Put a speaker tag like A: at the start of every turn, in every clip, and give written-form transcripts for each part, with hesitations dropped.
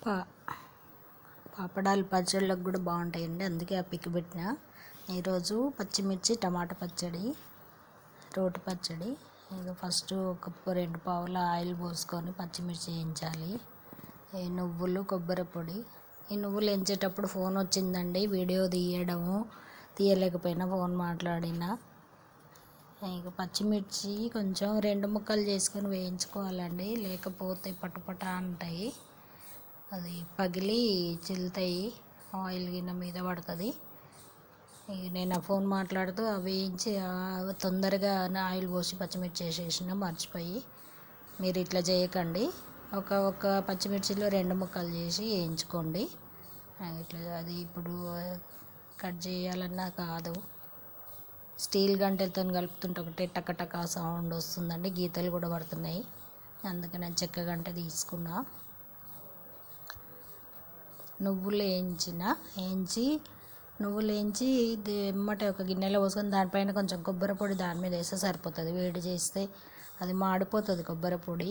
A: పా పాపడాలు పచ్చళ్ళకు కూడా బాగుంటాయండి. అందుకే ఆ పిక్ పెట్టిన. ఈరోజు పచ్చిమిర్చి టమాటా పచ్చడి, రోటి పచ్చడి. ఇక ఫస్ట్ ఒక 2 పావుల ఆయిల్ పోసుకొని పచ్చిమిర్చి వేయించాలి. ఈ నువ్వులు, కొబ్బరి పొడి. ఈ నువ్వులు వేయించేటప్పుడు ఫోన్ వచ్చిందండి, వీడియో తీయలేకపోయినా, ఫోన్ మాట్లాడినా. ఇక పచ్చిమిర్చి కొంచెం 2 ముక్కలు చేసుకొని వేయించుకోవాలండి, లేకపోతే పట్టుపట అంటాయి, అది పగిలి చిల్లుతాయి, ఆయిల్ గిన్నె మీద పడుతుంది. నేను ఆ ఫోన్ మాట్లాడుతూ అవి వేయించి తొందరగా ఆయిల్ పోసి పచ్చిమిర్చి వేసేసిన, మర్చిపోయి. మీరు ఇట్లా చేయకండి, ఒక పచ్చిమిర్చిలో 2 ముక్కలు చేసి వేయించుకోండి. ఇట్లా అది ఇప్పుడు కట్ చేయాలన్నా కాదు, స్టీల్ గంటెలతో కలుపుతుంటే ఒకటే టకటక సౌండ్ వస్తుందండి, గీతలు కూడా పడుతున్నాయి. అందుకే నేను చెక్క గంట తీసుకున్నా. నువ్వులు వేయించి ఎమ్మటే ఒక గిన్నెలో పోసుకొని దానిపైన కొంచెం కొబ్బరి పొడి దాని మీద వేస్తే సరిపోతుంది. వేడి చేస్తే అది మాడిపోతుంది కొబ్బరి పొడి.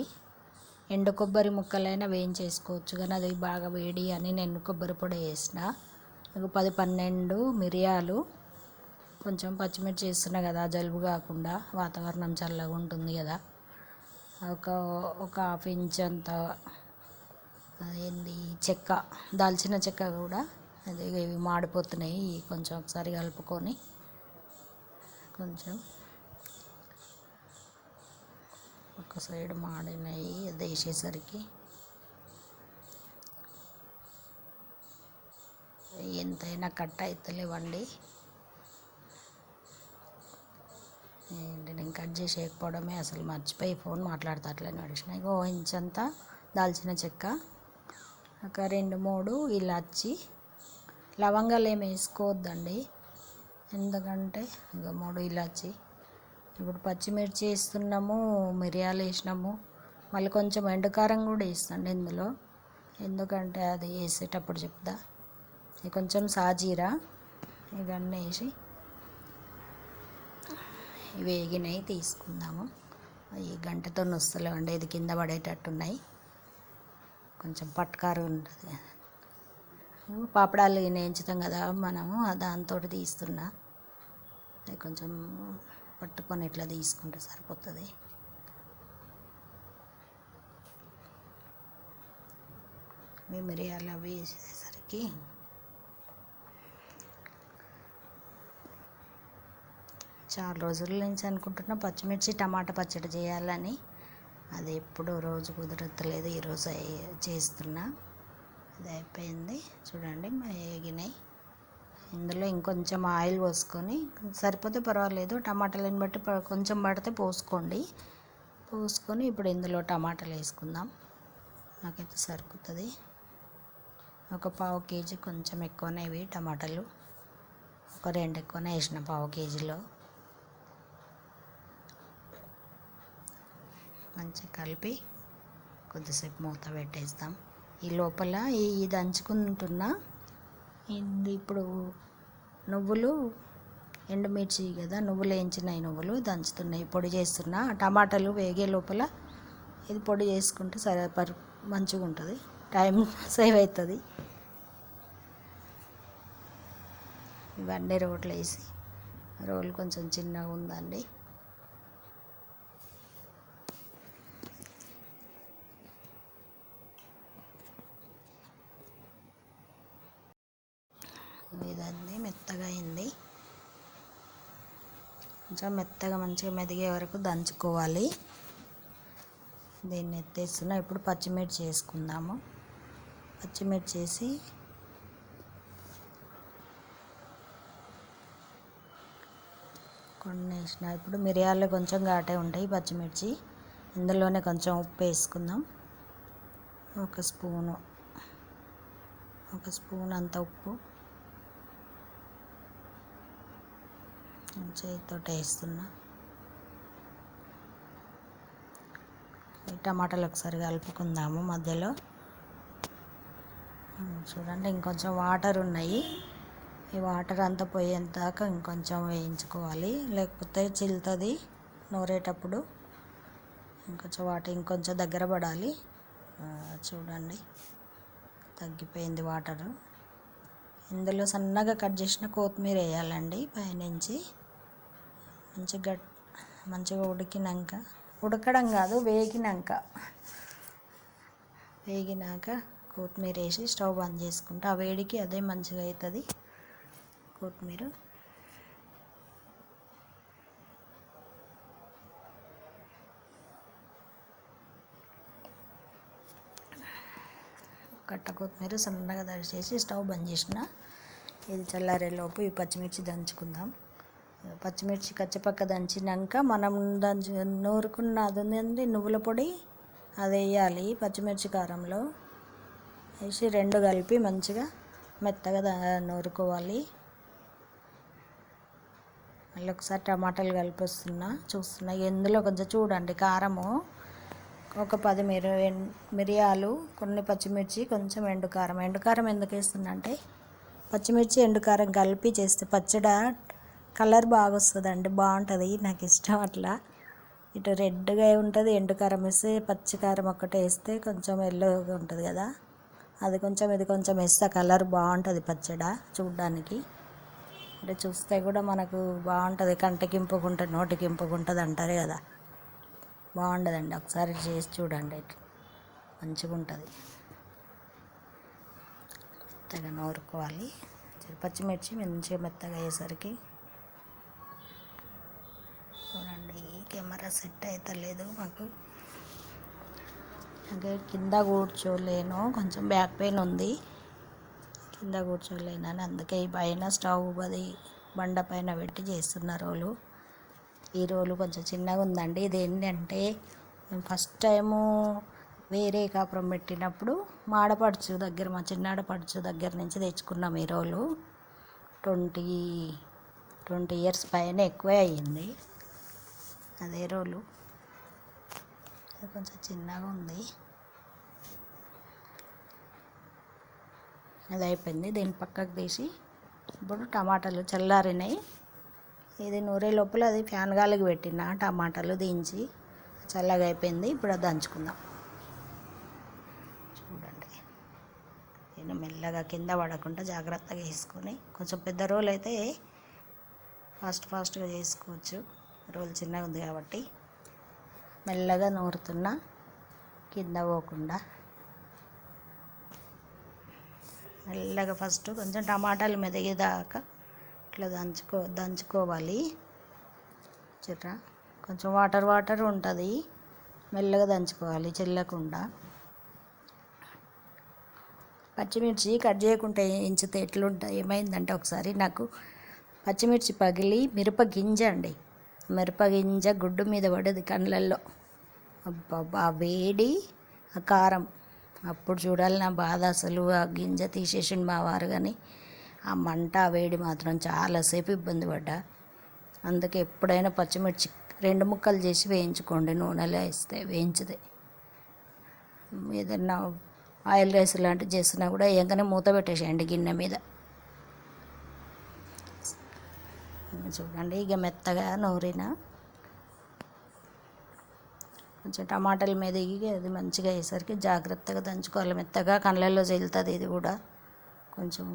A: ఎండు కొబ్బరి ముక్కలైనా వేయించేసుకోవచ్చు, కానీ అది బాగా వేడి అని నేను కొబ్బరి పొడి వేసిన. 10-12 మిరియాలు, కొంచెం పచ్చిమిర్చి వేస్తున్నా కదా జలుబు కాకుండా, వాతావరణం చల్లగా ఉంటుంది కదా. ఒక హాఫ్ ఇంచ్ అంత చెక్క, దాల్చిన చెక్క కూడా. అది ఇవి మాడిపోతున్నాయి, కొంచెం ఒకసారి కలుపుకొని. కొంచెం ఒక సైడ్ మాడినాయి, అది వేసేసరికి ఎంతైనా కట్ అవుతలేవండి. నేను కట్ చేసి వేయకపోవడమే, అసలు మర్చిపోయి ఫోన్ మాట్లాడుతూ అట్లనే నడిచిన. ఇంకో ఇంచ్ అంతా దాల్చిన చెక్క, ఒక 2-3 ఇలాచి. లవంగాలు ఏమి వేసుకోవద్దండి, ఎందుకంటే ఇంకా 3 ఇలాచి. ఇప్పుడు పచ్చిమిర్చి వేస్తున్నాము, మిరియాలు వేసినాము, మళ్ళీ కొంచెం ఎండుకారం కూడా వేస్తాండి ఇందులో, ఎందుకంటే అది వేసేటప్పుడు చెప్తా. కొంచెం సాజీరా, ఇవన్నీ వేసి వేగినవి తీసుకుందాము. ఈ గంటతో వస్తలేవండి, ఇది కింద పడేటట్టున్నాయి, కొంచెం పట్కారు ఉంటుంది. పాపడాలు వేయించుతాం కదా మనము, దాంతో తీస్తున్నా. అది కొంచెం పట్టుకొని ఇట్లా తీసుకుంటే సరిపోతుంది. మిరియాలు అవి వేసేసరికి చాలా రోజుల నుంచి అనుకుంటున్నా పచ్చిమిర్చి టమాటా పచ్చడి చేయాలని, అది ఎప్పుడో రోజు కుదరట్లేదు. ఈరోజు చేస్తున్నా. అది అయిపోయింది చూడండి, వేగినాయి. ఇందులో ఇంకొంచెం ఆయిల్ పోసుకొని, సరిపోతే పర్వాలేదు, టమాటాలను బట్టి కొంచెం పడితే పోసుకోండి. పోసుకొని ఇప్పుడు ఇందులో టమాటాలు వేసుకుందాం. నాకైతే సరిపోతుంది. ఒక 1/2 కేజీ, కొంచెం ఎక్కువనే ఇవి టమాటాలు, ఒక 2 ఎక్కువనే వేసిన 1/2 కేజీలో. మంచిగా కలిపి కొద్దిసేపు మూత పెట్టేస్తాం. ఈ లోపల ఇది దంచుకుంటున్నా. ఇది ఇప్పుడు నువ్వులు, ఎండుమిర్చి కదా, నువ్వులు వేయించినాయి, నువ్వులు దంచుతున్నాయి, పొడి చేస్తున్నా. టమాటాలు వేగే లోపల ఇది పొడి చేసుకుంటే మంచిగా ఉంటుంది, టైం సేవ్ అవుతుంది. ఇవన్నీ రోట్లో వేసి, రోల్ కొంచెం చిన్నగా ఉందండి. ఇదన్నీ మెత్తగా అయింది, కొంచెం మెత్తగా మంచిగా మెదిగే వరకు దంచుకోవాలి. దీన్ని ఎత్తేస్తున్నా. ఇప్పుడు పచ్చిమిర్చి వేసుకుందాము. పచ్చిమిర్చి వేసి కొన్ని వేసిన. ఇప్పుడు మిరియాలు కొంచెం ఘాటే ఉంటాయి పచ్చిమిర్చి, ఇందులోనే కొంచెం ఉప్పు వేసుకుందాం. ఒక స్పూన్ అంత ఉప్పు చేతితో వేస్తున్నా. టమాటాలు ఒకసారి కలుపుకుందాము మధ్యలో. చూడండి, ఇంకొంచెం వాటర్ ఉన్నాయి, ఈ వాటర్ అంతా పోయేంతాక ఇంకొంచెం వేయించుకోవాలి, లేకపోతే చిల్లుతుంది నూరేటప్పుడు. ఇంకొంచెం దగ్గర పడాలి. చూడండి, తగ్గిపోయింది వాటరు. ఇందులో సన్నగా కట్ చేసిన కొత్తిమీర వేయాలండి పైనుంచి. మంచిగా ఉడకడం కాదు, వేగినాక కొత్తిమీర వేసి స్టవ్ బంద్ చేసుకుంటే ఆ వేడికి అదే మంచిగా అవుతుంది కొత్తిమీర. కట్ట కొత్తిమీర సన్నగా దడిచేసి స్టవ్ బంద్ చేసిన. ఇది చల్లారేలోపు ఈ పచ్చిమిర్చి దంచుకుందాం. పచ్చిమిర్చి కచ్చపక్క దంచినాక మనం నూరుకున్న అది ఉంది నువ్వుల పొడి, అది వేయాలి పచ్చిమిర్చి కారంలో వేసి రెండు కలిపి మంచిగా మెత్తగా నూరుకోవాలి. మళ్ళీ ఒకసారి టమాటాలు కలిపి చూస్తున్నా. ఇందులో కొంచెం చూడండి, కారము ఒక 10 మిరియాలు, కొన్ని పచ్చిమిర్చి, కొంచెం ఎండుకారం ఎందుకు వేస్తున్నా అంటే పచ్చిమిర్చి ఎండుకారం కలిపి చేస్తే పచ్చడి కలర్ బాగా వస్తుందండి, బాగుంటుంది, నాకు ఇష్టం అట్లా. ఇటు రెడ్గా ఉంటుంది, ఎండుకారం వేస్తే. పచ్చికారం ఒక్కటే వేస్తే కొంచెం ఎల్లోగా ఉంటుంది కదా, అది కొంచెం ఇది కొంచెం వేస్తే కలర్ బాగుంటుంది పచ్చడి చూడ్డానికి. అంటే చూస్తే కూడా మనకు బాగుంటుంది, కంటికి ఇంపుకుంటుంది, నోటికి ఇంపుకుంటుంది అంటారు కదా, బాగుండదండి. ఒకసారి చేసి చూడండి, మంచిగా ఉంటుంది. మెత్తగా నూరుకోవాలి పచ్చిమిర్చి, మంచిగా మెత్తగా అయ్యేసరికి. చూడండి, కెమెరా సెట్ అవుతలేదు మాకు, అంటే కింద కూర్చోలేను, కొంచెం బ్యాక్ పెయిన్ ఉంది, కింద కూర్చోలేనని అందుకే ఈ పైన స్టవ్ బండ పైన పెట్టి చేస్తున్న రోలు. ఈ రోలు కొంచెం చిన్నగా ఉందండి. ఇది ఏంటంటే ఫస్ట్ టైము వేరే కాపురం పెట్టినప్పుడు మా చిన్నాడపడుచు దగ్గర నుంచి తెచ్చుకున్నాం ఈ రోలు. 20 ఇయర్స్ పైన ఎక్కువే అయ్యింది అదే రోలు. అది కొంచెం చిన్నగా ఉంది. అది అయిపోయింది, దీన్ని పక్కకు తీసి ఇప్పుడు టమాటాలు చల్లారినాయి. ఇది నూరే లోపల అది ఫ్యాన్ గాలికి పెట్టిన టమాటాలు దించి చల్లగా అయిపోయింది. ఇప్పుడు అది దంచుకుందాం. చూడండి, నేను మెల్లగా కింద పడకుండా జాగ్రత్తగా వేసుకొని, కొంచెం పెద్ద రోల్ అయితే ఫాస్ట్గా చేసుకోవచ్చు, రోల్ చిన్నగా ఉంది కాబట్టి మెల్లగా నూరుతున్నా కింద పోకుండా. మెల్లగా ఫస్ట్ కొంచెం టమాటాలు మెదిగేదాకా ఇట్లా దంచుకోవాలి. కొంచెం వాటర్ ఉంటుంది, మెల్లగా దంచుకోవాలి చెల్లకుండా. పచ్చిమిర్చి కట్ చేయకుండా ఎంచితే ఎట్లుంటాయి, ఏమైందంటే ఒకసారి నాకు పచ్చిమిర్చి పగిలి మిరపగింజ గుడ్డు మీద పడేది కళ్ళల్లో. అబ్బా, ఆ వేడి, ఆ కారం, అప్పుడు చూడాలి నా బాధ. అసలు ఆ గింజ తీసేసిండు మా వారు, కానీ ఆ మంట, ఆ వేడి మాత్రం చాలాసేపు ఇబ్బంది పడ్డా. అందుకే ఎప్పుడైనా పచ్చిమిర్చి 2 ముక్కలు చేసి వేయించుకోండి, నూనెలో వేయించితే. ఏదన్నా ఆయిల్ రైస్ లాంటివి చేసినా కూడా ఏంకనే మూత పెట్టేసేయండి గిన్నె మీద. చూడండి, ఇక మెత్తగా నూరిన కొంచెం టమాటాలు మెదిగి అది మంచిగా అయ్యేసరికి జాగ్రత్తగా దంచుకోవాలి. మెత్తగా కళ్ళల్లో చెల్లుతుంది. ఇది కూడా కొంచెం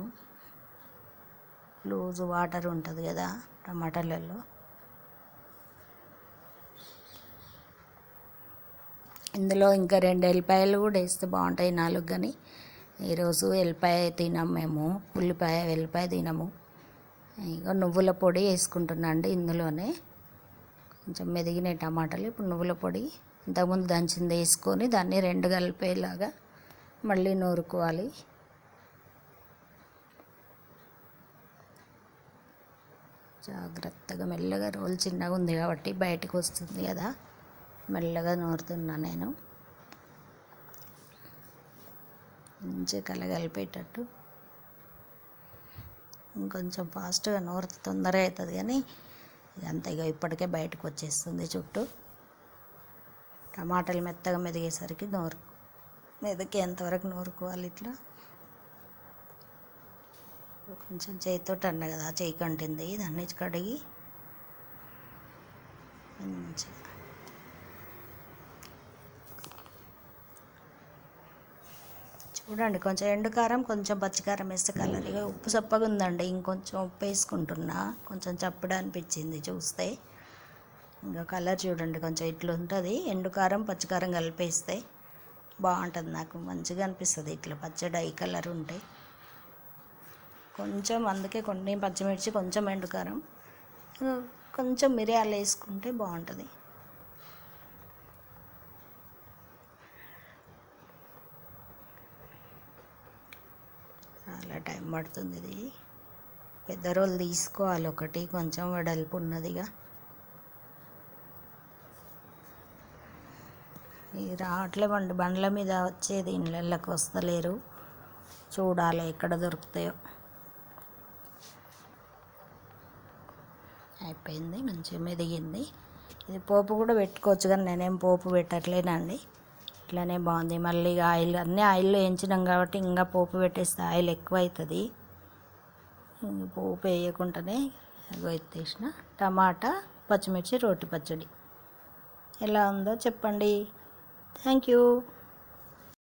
A: లూజు వాటర్ ఉంటుంది కదా టమాటాలలో. ఇందులో ఇంకా 2 ఎల్లిపాయలు కూడా వేస్తే బాగుంటాయి, 4 కానీ ఈరోజు ఎల్లిపాయ తినము మేము, వెల్లిపాయ తినము. ఇక నువ్వుల పొడి వేసుకుంటున్నా అండి ఇందులోనే. కొంచెం మెదిగిన టమాటాలు ఇప్పుడు నువ్వుల పొడి ఇంతకుముందు దంచింది వేసుకొని దాన్ని 2 కలిపేలాగా మళ్ళీ నూరుకోవాలి. జాగ్రత్తగా మెల్లగా, రోల్ చిన్నగా ఉంది కాబట్టి బయటకు వస్తుంది కదా, మెల్లగా నూరుతున్నా నేను. మంచిగా కలగలిపేటట్టు, ఇంకొంచెం ఫాస్ట్గా నూరితే తొందరగా అవుతుంది, కానీ ఇదంతా ఇక ఇప్పటికే బయటకు వచ్చేస్తుంది చుట్టూ. టమాటాలు మెత్తగా మెదిగేసరికి మెదికేంతవరకు నూరుకోవాలి. ఇట్లా కొంచెం చేతితో అన్న కదా, చేయి కంటింది, దాన్ని కడిగి మంచిగా చూడండి, కొంచెం ఎండుకారం కొంచెం పచ్చికారం వేస్తే కలర్. ఇక ఉప్పు చప్పగా ఉందండి, ఇంకొంచెం ఉప్పు వేసుకుంటున్నా. కొంచెం చప్పడా అనిపించింది చూస్తే. ఇంకా కలర్ చూడండి, కొంచెం ఇట్లా ఉంటుంది. ఎండుకారం పచ్చికారం కలిపేస్తే బాగుంటుంది, నాకు మంచిగా అనిపిస్తుంది ఇట్లా పచ్చడి ఈ కలర్ ఉంటే. కొంచెం అందుకే కొన్ని పచ్చిమిర్చి, కొంచెం ఎండుకారం, కొంచెం మిరియాలు వేసుకుంటే బాగుంటుంది. చాలా టైం పడుతుంది. ఇది పెద్ద రోలు తీసుకోవాలి ఒకటి, కొంచెం వెడల్పు ఉన్నదిగా. ఇది రావట్లేమండి, బండ్ల మీద వచ్చేది, ఇళ్ళకి వస్తలేరు. చూడాలి ఎక్కడ దొరుకుతాయో. అయిపోయింది, మంచిగా మెదిగింది. ఇది పోపు కూడా పెట్టుకోవచ్చు, కానీ నేనేం పోపు పెట్టట్లేనండి. ఇట్లానే బాగుంది. మళ్ళీ ఆయిల్ అన్నీ ఆయిల్లో వేయించినాం కాబట్టి ఇంకా పోపు పెట్టేస్తే ఆయిల్ ఎక్కువ అవుతుంది. పోపు వేయకుండానే ఎత్తేసిన. టమాటా, పచ్చిమిర్చి, రోటి పచ్చడి ఎలా ఉందో చెప్పండి. Thank you.